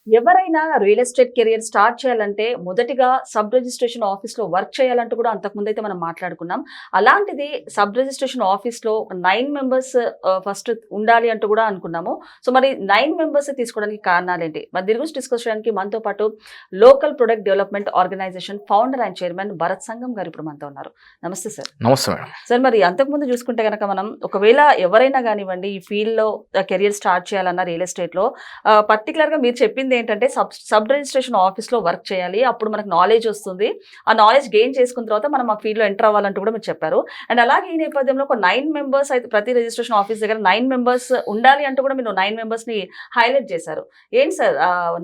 ఎవరైనా real estate career start చేయాలంటే మొదటిగా సబ్ రిజిస్ట్రేషన్ ఆఫీస్లో వర్క్ చేయాలంటూ కూడా అంతకుముందు అయితే మనం మాట్లాడుకున్నాం. అలాంటిది సబ్ రిజిస్ట్రేషన్ ఆఫీస్లో 9 మెంబర్స్ ఫస్ట్ ఉండాలి అంటూ కూడా అనుకున్నాము. సో మరి 9 మెంబర్స్ తీసుకోవడానికి కారణాలు ఏంటి? మరి దీని గురించి డిస్కస్ చేయడానికి మనతో పాటు local product development organisation founder and chairman Bharat Sangam గారు ఇప్పుడు మనతో ఉన్నారు. నమస్తే సార్. నమస్తే మేడం. సార్ మరి అంతకుముందు చూసుకుంటే కనుక మనం ఒకవేళ ఎవరైనా కానివ్వండి ఈ ఫీల్డ్లో కెరియర్ స్టార్ట్ చేయాలన్నా రియల్ ఎస్టేట్లో పర్టికులర్గా మీరు చెప్పింది ఏంటంటే సబ్ రిజిస్ట్రేషన్ ఆఫీస్లో వర్క్ చేయాలి, అప్పుడు మనకు నాలెడ్జ్ వస్తుంది. ఆ నాలెడ్జ్ గెయిన్ చేసుకున్న తర్వాత మనం ఆ ఫీల్డ్లో ఎంటర్ అవ్వాలంటూ కూడా మీరు చెప్పారు. అండ్ అలాగే ఈ నేపథ్యంలో ఒక 9 మెంబర్స్ అయితే ప్రతి రిజిస్ట్రేషన్ ఆఫీస్ దగ్గర 9 మెంబర్స్ ఉండాలి అంటూ కూడా మీరు 9 మెంబర్స్ని హైలైట్ చేశారు. ఏంటి సార్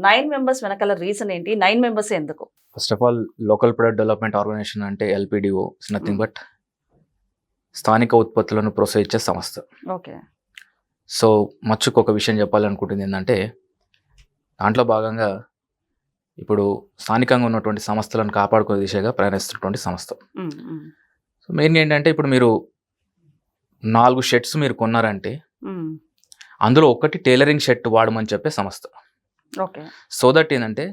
9 మెంబర్స్ వెనకాల రీజన్ ఏంటి? 9 మెంబర్స్ ఎందుకు? First of all local product development organisation అంటే ఎల్పిడిఓ ఇస్ నథింగ్ బట్ స్థానిక ఉత్పత్తులను ప్రోత్సహించే సంస్థ. ఓకే. సో మచ్చుకు ఒక విషయం చెప్పాలనుకుంటుంది ఏంటంటే దాంట్లో భాగంగా ఇప్పుడు స్థానికంగా ఉన్నటువంటి సంస్థలను కాపాడుకునే దిశగా ప్రయాణిస్తున్నటువంటి సంస్థ. సో మెయిన్ ఏంటంటే ఇప్పుడు మీరు 4 షర్ట్స్ మీరు కొన్నారంటే అందులో ఒకటి టైలరింగ్ షర్ట్ వాడమని చెప్పే సంస్థ. ఓకే. సో దట్ ఏంటంటే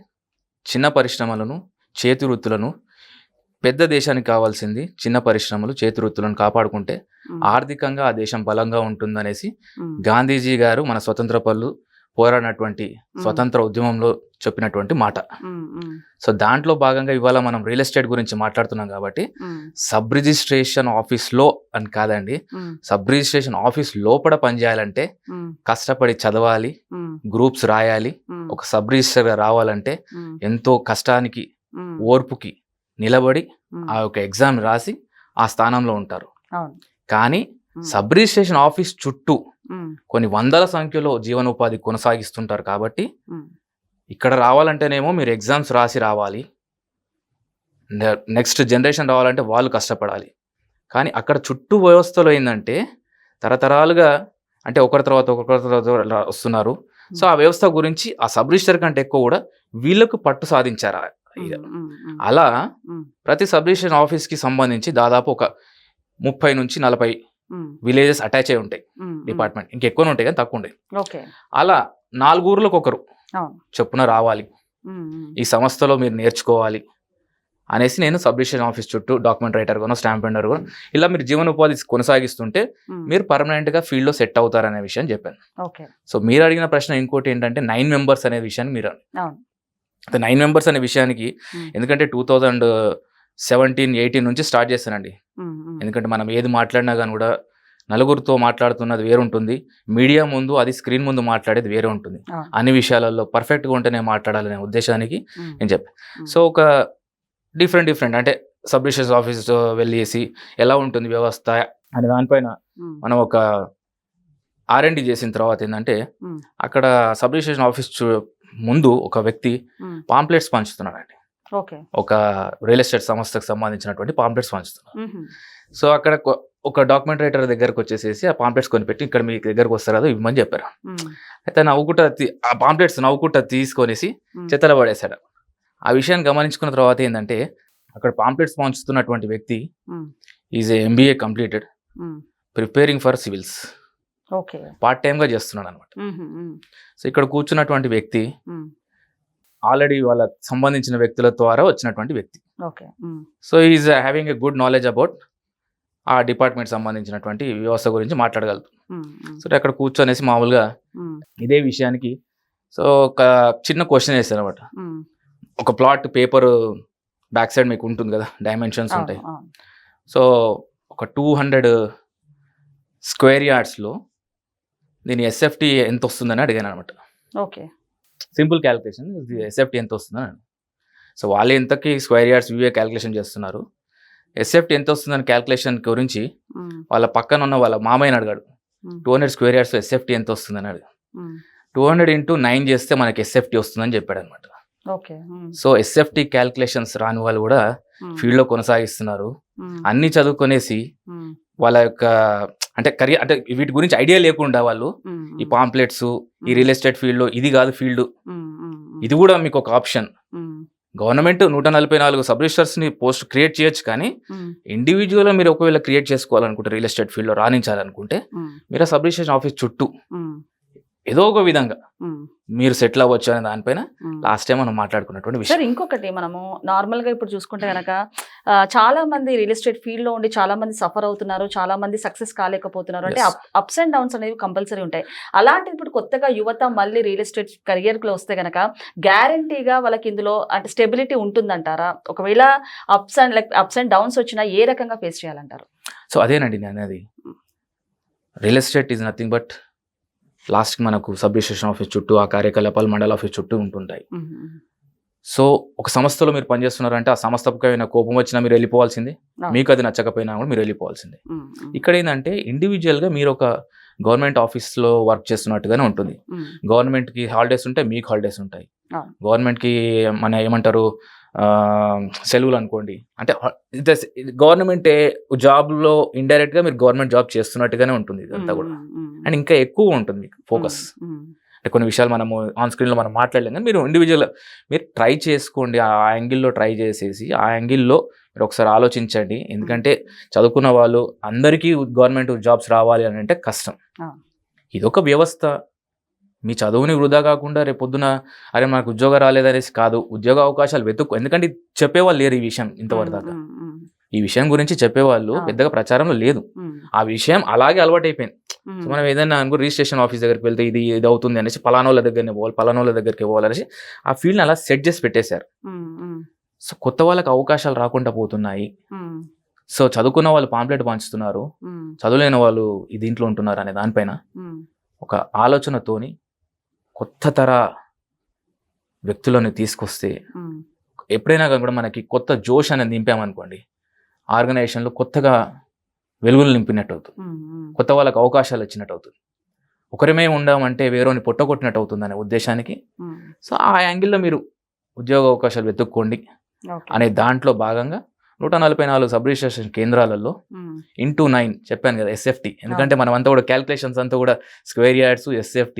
చిన్న పరిశ్రమలను చేతి వృత్తులను, పెద్ద దేశానికి కావాల్సింది చిన్న పరిశ్రమలు చేతి వృత్తులను కాపాడుకుంటే ఆర్థికంగా ఆ దేశం బలంగా ఉంటుందనేసి గాంధీజీ గారు మన స్వతంత్ర పనులు పోరాడినటువంటి స్వతంత్ర ఉద్యమంలో చెప్పినటువంటి మాట. సో దాంట్లో భాగంగా ఇవాళ మనం రియల్ ఎస్టేట్ గురించి మాట్లాడుతున్నాం కాబట్టి సబ్ రిజిస్ట్రేషన్ ఆఫీస్లో అని కాదండి, సబ్ రిజిస్ట్రేషన్ ఆఫీస్ లోపల పనిచేయాలంటే కష్టపడి చదవాలి, గ్రూప్స్ రాయాలి. ఒక సబ్ రిజిస్టర్గా రావాలంటే ఎంతో కష్టానికి ఓర్పుకి నిలబడి ఆ యొక్క ఎగ్జామ్ రాసి ఆ స్థానంలో ఉంటారు. కానీ సబ్ రిజిస్ట్రేషన్ ఆఫీస్ చుట్టూ కొన్ని వందల సంఖ్యలో జీవనోపాధి కొనసాగిస్తుంటారు కాబట్టి ఇక్కడ రావాలంటేనేమో మీరు ఎగ్జామ్స్ రాసి రావాలి, నెక్స్ట్ జనరేషన్ రావాలంటే వాళ్ళు కష్టపడాలి. కానీ అక్కడ చుట్టూ వ్యవస్థలో ఏంటంటే తరతరాలుగా అంటే ఒకరి తర్వాత వస్తున్నారు. సో ఆ వ్యవస్థ గురించి ఆ సబ్ రిజిస్టర్ కంటే ఎక్కువ కూడా వీళ్ళకు పట్టు సాధించారు. అలా ప్రతి సబ్ రిజిస్ట్రేషన్ ఆఫీస్కి సంబంధించి దాదాపు ఒక 30 నుంచి 40 విలేజెస్ అటాచ్ అయి ఉంటాయి. డిపార్ట్మెంట్ ఇంకెక్కువ ఉంటాయి కానీ తక్కువ ఉంటాయి. అలా 4 ఊర్లకు ఒకరు చొప్పున రావాలి, ఈ సంస్థలో మీరు నేర్చుకోవాలి అనేసి నేను సబ్ రిజిస్ట్రేషన్ ఆఫీస్ చుట్టూ డాక్యుమెంట్ రైటర్ గానో స్టాంప్ వెండర్ గానో ఇలా మీరు జీవనోపాధి కొనసాగిస్తుంటే మీరు పర్మనెంట్గా ఫీల్డ్లో సెట్ అవుతారనే విషయం చెప్పాను. సో మీరు అడిగిన ప్రశ్న ఇంకోటి ఏంటంటే 9 మెంబర్స్ అనే విషయాన్ని మీరు 9 మెంబర్స్ అనే విషయానికి ఎందుకంటే 2017-18 నుంచి స్టార్ట్ చేశానండి. ఎందుకంటే మనం ఏది మాట్లాడినా కానీ కూడా నలుగురితో మాట్లాడుతున్నది వేరుంటుంది, మీడియా ముందు అది స్క్రీన్ ముందు మాట్లాడేది వేరే ఉంటుంది. అన్ని విషయాలలో పర్ఫెక్ట్గా ఉంటేనే మాట్లాడాలనే ఉద్దేశానికి నేను చెప్పాను. సో ఒక డిఫరెంట్ అంటే సబ్ రిజిస్ట్రేషన్ ఆఫీస్ వెళ్ళేసి ఎలా ఉంటుంది వ్యవస్థ అనే దానిపైన మనం ఒక R&D చేసిన తర్వాత ఏంటంటే అక్కడ సబ్ రిజిస్ట్రేషన్ ఆఫీస్ ముందు ఒక వ్యక్తి పాంప్లెట్స్ పంచుతున్నాడండి. ఒక రియల్ ఎస్టేట్ సంస్థకు సంబంధించినటువంటి పాంప్లెట్స్ పంచుతున్నారు. సో అక్కడ ఒక డాక్యుమెంట్ రైటర్ దగ్గరకు వచ్చేసేసి ఆ పాంప్లెట్స్ కొనిపెట్టి ఇక్కడ మీ దగ్గరకు వస్తారు కదా ఇవ్వమని చెప్పారు. అయితే నవ్వుకుంటా ఆ పాంప్లెట్స్ నవ్వుకుంటా తీసుకొనేసి చెత్తలో పడేశాడు. ఆ విషయాన్ని గమనించుకున్న తర్వాత ఏంటంటే అక్కడ పాంప్లెట్స్ పంచుతున్నటువంటి వ్యక్తి is MBA completed, preparing for civils, part టైమ్గా చేస్తున్నాడు అనమాట. సో ఇక్కడ కూర్చున్నటువంటి వ్యక్తి ఆల్రెడీ వాళ్ళకి సంబంధించిన వ్యక్తుల ద్వారా వచ్చినటువంటి వ్యక్తి. So is having a good knowledge about ఆ డిపార్ట్మెంట్ సంబంధించినటువంటి వ్యవస్థ గురించి మాట్లాడగలరు. సో అక్కడ కూర్చొనేసి మామూలుగా ఇదే విషయానికి సో ఒక చిన్న క్వశ్చన్ వేస్తారు అనమాట. ఒక ప్లాట్ పేపర్ బ్యాక్ సైడ్ మీకు ఉంటుంది కదా, డైమెన్షన్స్ ఉంటాయి. సో ఒక 200 స్క్వేర్ యార్డ్స్లో దీని SFT ఎంత వస్తుందని అడిగాను అనమాట. సింపుల్ క్యాలిక్యులేషన్, SFT ఎంత వస్తుందని. సో వాళ్ళు ఎంతకి స్క్వేర్ యార్డ్స్ VA క్యాలిక్యులేషన్ చేస్తున్నారు, SFT ఎంత వస్తుందని క్యాలిక్యులేషన్ గురించి వాళ్ళ పక్కన ఉన్న వాళ్ళ మామయ్యని అడిగాడు. 200 స్క్వేర్ యార్డ్స్ SFT ఎంత వస్తుందని అడిగాడు. 200 × 9 చేస్తే మనకి SFT వస్తుందని చెప్పాడు అనమాట. సో SFT క్యాలిక్యులేషన్స్ రాని వాళ్ళు కూడా ఫీల్డ్లో కొనసాగిస్తున్నారు. అన్ని చదువుకొనేసి వాళ్ళ యొక్క అంటే కెరియర్ అంటే వీటి గురించి ఐడియా లేకుండా వాళ్ళు ఈ పాంప్లెట్స్ ఈ రియల్ ఎస్టేట్ ఫీల్డ్లో ఇది కాదు ఫీల్డ్, ఇది కూడా మీకు ఒక ఆప్షన్. గవర్నమెంట్ 144 సబ్ రిజిస్టర్స్ని పోస్ట్ క్రియేట్ చేయొచ్చు, కానీ ఇండివిజువల్గా మీరు ఒకవేళ క్రియేట్ చేసుకోవాలనుకుంటే రియల్ ఎస్టేట్ ఫీల్డ్లో రాణించాలనుకుంటే మీరు సబ్ రిజిస్ట్రేషన్ ఆఫీస్ చుట్టూ ఏదో ఒక విధంగా మీరు సెటిల్ అవ్వచ్చు అనే దానిపైన లాస్ట్ టైం మనం మాట్లాడుకున్నటువంటి విషయం. సార్ ఇంకొకటి మనము నార్మల్ గా ఇప్పుడు చూసుకుంటే కనుక చాలా మంది రియల్ ఎస్టేట్ ఫీల్డ్ లో ఉండి చాలా మంది సఫర్ అవుతున్నారు, చాలా మంది సక్సెస్ కాలేకపోతున్నారు. అంటే అప్స్ అండ్ డౌన్స్ అనేవి కంపల్సరీ ఉంటాయి. అలాంటి ఇప్పుడు కొత్తగా యువత మళ్ళీ రియల్ ఎస్టేట్ కెరియర్ లో వస్తే కనుక గ్యారంటీగా వాళ్ళకి ఇందులో అంటే స్టెబిలిటీ ఉంటుందంటారా? ఒకవేళ అప్స్ అండ్ డౌన్స్ వచ్చినా ఏ రకంగా ఫేస్ చేయాలంటారు? సో అదేనండి నేను అనేది, real estate is nothing but లాస్ట్కి మనకు సబ్ రిజిస్ట్రేషన్ ఆఫీస్ చుట్టూ, ఆ కార్యకలాపాలు మండల ఆఫీస్ చుట్టూ ఉంటుంటాయి. సో ఒక సంస్థలో మీరు పనిచేస్తున్నారంటే ఆ సంస్థపైన కోపం వచ్చినా మీరు వెళ్ళిపోవాల్సిందే, మీకు అది నచ్చకపోయినా కూడా మీరు వెళ్ళిపోవాల్సిందే. ఇక్కడ ఏంటంటే ఇండివిజువల్గా మీరు ఒక గవర్నమెంట్ ఆఫీస్లో వర్క్ చేస్తున్నట్టుగానే ఉంటుంది. గవర్నమెంట్కి హాలిడేస్ ఉంటాయి, మీకు హాలిడేస్ ఉంటాయి. గవర్నమెంట్కి మన ఏమంటారు సెలవులు అనుకోండి. అంటే గవర్నమెంట్ జాబ్లో ఇండైరెక్ట్గా మీరు గవర్నమెంట్ జాబ్ చేస్తున్నట్టుగానే ఉంటుంది ఇదంతా కూడా. అండ్ ఇంకా ఎక్కువ ఉంటుంది మీకు ఫోకస్. అంటే కొన్ని విషయాలు మనము ఆన్ స్క్రీన్లో మనం మాట్లాడలేం, కానీ మీరు ఇండివిజువల్ మీరు ట్రై చేసుకోండి, ఆ యాంగిల్లో ట్రై చేసేసి ఆ యాంగిల్లో మీరు ఒకసారి ఆలోచించండి. ఎందుకంటే చదువుకున్న వాళ్ళు అందరికీ గవర్నమెంట్ జాబ్స్ రావాలి అని అంటే కష్టం. ఇదొక వ్యవస్థ. మీ చదువుని వృధా కాకుండా రేపు పొద్దున అరే మనకు ఉద్యోగం రాలేదనేసి కాదు, ఉద్యోగ అవకాశాలు వెతుక్కు. ఎందుకంటే చెప్పేవాళ్ళు లేరు ఈ విషయం ఇంతవరకు దాకా. ఈ విషయం గురించి చెప్పేవాళ్ళు పెద్దగా ప్రచారంలో లేదు. ఆ విషయం అలాగే అలవాటు అయిపోయింది. సో మనం ఏదైనా అనుకో రిజిస్ట్రేషన్ ఆఫీస్ దగ్గరికి వెళ్తే ఇది అవుతుంది అనేసి పలానోళ్ళ దగ్గరనే పోవాలి, పలానోళ్ళ దగ్గరికి పోవాలనేసి ఆ ఫీల్డ్ని అలా సెట్ చేసి పెట్టేశారు. సో కొత్త వాళ్ళకి అవకాశాలు రాకుండా పోతున్నాయి. సో చదువుకున్న వాళ్ళు పాంప్లెట్ పంచుతున్నారు, చదువులేని వాళ్ళు ఈ దీంట్లో ఉంటున్నారు అనే దానిపైన ఒక ఆలోచనతోని కొత్త తర వ్యక్తులను తీసుకొస్తే ఎప్పుడైనా కూడా మనకి కొత్త జోష్ అనేది నింపామనుకోండి, ఆర్గనైజేషన్లో కొత్తగా వెలుగులు నింపినట్టు అవుతుంది, కొత్త వాళ్ళకి అవకాశాలు వచ్చినట్టు అవుతుంది. ఒకరిమే ఉండామంటే వేరేని పొట్టగొట్టినట్టు అవుతుంది అనే ఉద్దేశానికి సో ఆ యాంగిల్లో మీరు ఉద్యోగ అవకాశాలు వెతుక్కోండి అనే దాంట్లో భాగంగా 144 సబ్ రిజిస్ట్రేషన్ కేంద్రాలలో ఇంటూ 9 చెప్పాను కదా SFT. ఎందుకంటే మనం అంతా కూడా క్యాల్కులేషన్స్ అంతా కూడా స్క్వేర్ యార్డ్స్, SFT,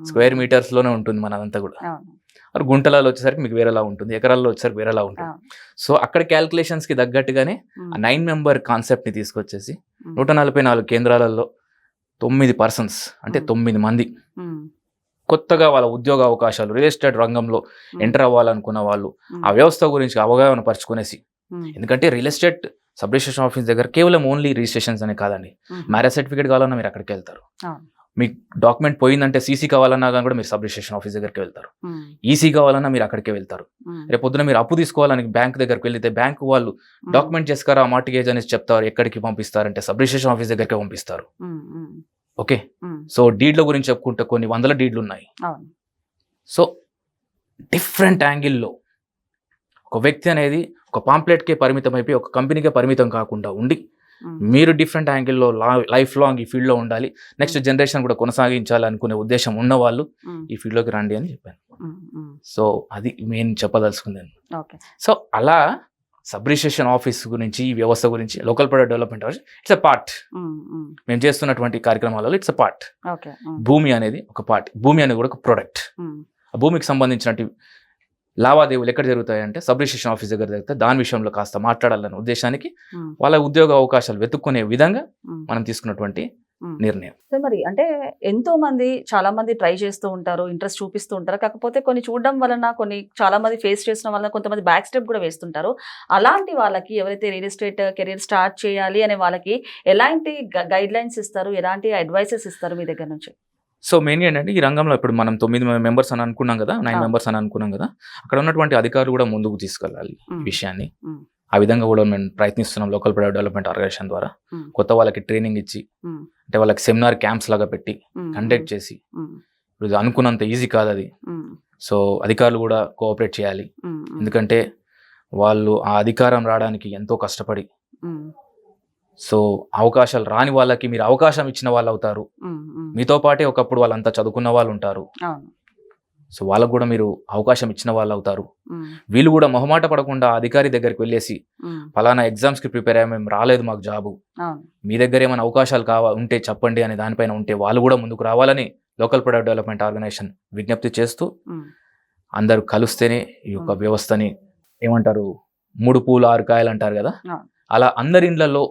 స్క్వేర్ మీటర్స్లోనే ఉంటుంది మనదంతా కూడా. మరి గుంటలలో వచ్చేసరికి మీకు వేరేలా ఉంటుంది, ఎకరాల్లో వచ్చేసరికి వేరేలా ఉంటుంది. సో అక్కడ క్యాల్కులేషన్స్కి తగ్గట్టుగానే ఆ 9 మెంబర్ కాన్సెప్ట్ని తీసుకొచ్చేసి 144 కేంద్రాలలో 9 పర్సన్స్ అంటే 9 మంది కొత్తగా వాళ్ళ ఉద్యోగ అవకాశాలు రియల్ ఎస్టేట్ రంగంలో ఎంటర్ అవ్వాలనుకున్న వాళ్ళు ఆ వ్యవస్థ గురించి అవగాహన పరుచుకునేసి. ఎందుకంటే real estate sub registration office దగ్గర కేవలం ఓన్లీ రిజిస్ట్రేషన్స్ అనే కాదండి, మ్యారేజ్ సర్టిఫికేట్ కావాలన్నా మీరు అక్కడికి వెళ్తారు, మీకు డాక్యుమెంట్ పోయిందంటే సీసీ కావాలన్నా కానీ కూడా మీరు సబ్ రిజిస్ట్రేషన్ ఆఫీస్ దగ్గరికి వెళ్తారు, ఈసీ కావాలన్నా మీరు అక్కడికే వెళ్తారు. రేపు పొద్దున మీరు అప్పు తీసుకోవాలని బ్యాంక్ దగ్గరికి వెళ్తే బ్యాంకు వాళ్ళు డాక్యుమెంట్ చేసుకురా మార్టిగేజ్ అనేసి చెప్తారు, ఎక్కడికి పంపిస్తారంటే సబ్ రిజిస్ట్రేషన్ ఆఫీస్ దగ్గరికి పంపిస్తారు. ఓకే, సో డీడ్ల గురించి చెప్పుకుంటే కొన్ని వందల డీడ్లు ఉన్నాయి. సో డిఫరెంట్ యాంగిల్లో ఒక వ్యక్తి అనేది ఒక పాంప్లెట్కే పరిమితం అయిపోయి ఒక కంపెనీకే పరిమితం కాకుండా ఉండి మీరు డిఫరెంట్ యాంగిల్లో లైఫ్ లాంగ్ ఈ ఫీల్డ్లో ఉండాలి, నెక్స్ట్ జనరేషన్ కూడా కొనసాగించాలి అనుకునే ఉద్దేశం ఉన్న వాళ్ళు ఈ ఫీల్డ్లోకి రండి అని చెప్పాను. సో అది మెయిన్ చెప్పదలుచుకుంది. సో అలా సబ్ రిజిస్ట్రేషన్ ఆఫీస్ గురించి, ఈ వ్యవస్థ గురించి, local product development it's a part. మేము చేస్తున్నటువంటి కార్యక్రమాలలో ఇట్స్ ఎ పార్ట్. భూమి అనేది ఒక పార్ట్, భూమి అనేది కూడా ఒక ప్రొడక్ట్. ఆ భూమికి సంబంధించినట్టు లావాదేవీలు ఎక్కడ జరుగుతాయంటే సబ్ రిజిస్ట్రేషన్ ఆఫీస్ దగ్గర జరుగుతాయి. దాని విషయంలో కాస్త మాట్లాడాలనే ఉద్దేశానికి వాళ్ళ ఉద్యోగ అవకాశాలు వెతుక్కునే విధంగా మనం తీసుకున్నటువంటి నిర్ణయం. సో మరి అంటే ఎంతో మంది చాలా మంది ట్రై చేస్తూ ఉంటారు, ఇంట్రెస్ట్ చూపిస్తూ ఉంటారు, కాకపోతే కొన్ని చూడడం వలన కొన్ని చాలా మంది ఫేస్ చేసిన వలన కొంతమంది బ్యాక్ స్టెప్ కూడా వేస్తుంటారు. అలాంటి వాళ్ళకి ఎవరైతే రియల్ ఎస్టేట్ కెరీర్ స్టార్ట్ చేయాలి అనే వాళ్ళకి ఎలాంటి గైడ్ లైన్స్ ఇస్తారు, ఎలాంటి అడ్వైసెస్ ఇస్తారు మీ దగ్గర నుంచి? సో మెయిన్గా ఏంటంటే ఈ రంగంలో ఇప్పుడు మనం 9 మెంబర్స్ అని అనుకున్నాం కదా, 9 మెంబర్స్ అని అనుకున్నాం కదా, అక్కడ ఉన్నటువంటి అధికారులు కూడా ముందుకు తీసుకెళ్ళాలి ఈ విషయాన్ని. ఆ విధంగా కూడా మేము ప్రయత్నిస్తున్నాం లోకల్ ప్రొడక్ట్ డెవలప్మెంట్ ఆర్గనైజేషన్ ద్వారా. కొత్త వాళ్ళకి ట్రైనింగ్ ఇచ్చి, అంటే వాళ్ళకి సెమినార్ క్యాంప్స్ లాగా పెట్టి కండక్ట్ చేసి, ఇప్పుడు అనుకున్నంత ఈజీ కాదు అది. సో అధికారులు కూడా కోఆపరేట్ చేయాలి, ఎందుకంటే వాళ్ళు ఆ అధికారం రావడానికి ఎంతో కష్టపడి, సో అవకాశాలు రాని వాళ్ళకి మీరు అవకాశం ఇచ్చిన వాళ్ళు అవుతారు. మీతో పాటే ఒకప్పుడు వాళ్ళంతా చదువుకున్న వాళ్ళు ఉంటారు, సో వాళ్ళకు కూడా మీరు అవకాశం ఇచ్చిన వాళ్ళు అవుతారు. వీళ్ళు కూడా మొహమాట పడకుండా అధికారి దగ్గరికి వెళ్ళేసి ఫలానా ఎగ్జామ్స్కి ప్రిపేర్ అయ్యా, మేము రాలేదు, మాకు జాబు, మీ దగ్గర ఏమైనా అవకాశాలు ఉంటే చెప్పండి అనే దానిపైన ఉంటే వాళ్ళు కూడా ముందుకు రావాలని లోకల్ ప్రొడక్ట్ డెవలప్మెంట్ ఆర్గనైజేషన్ విజ్ఞప్తి చేస్తూ, అందరూ కలిస్తేనే ఈ యొక్క వ్యవస్థని ఏమంటారు 3 పూలు 6 కాయలు అంటారు కదా, అలా అందరి ఇండ్లలో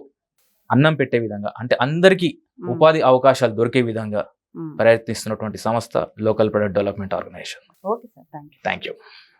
అన్నం పెట్టే విధంగా, అంటే అందరికీ ఉపాధి అవకాశాలు దొరికే విధంగా ప్రయత్నిస్తున్నటువంటి సంస్థ local product development organisation. Okay sir, thank you. Thank you.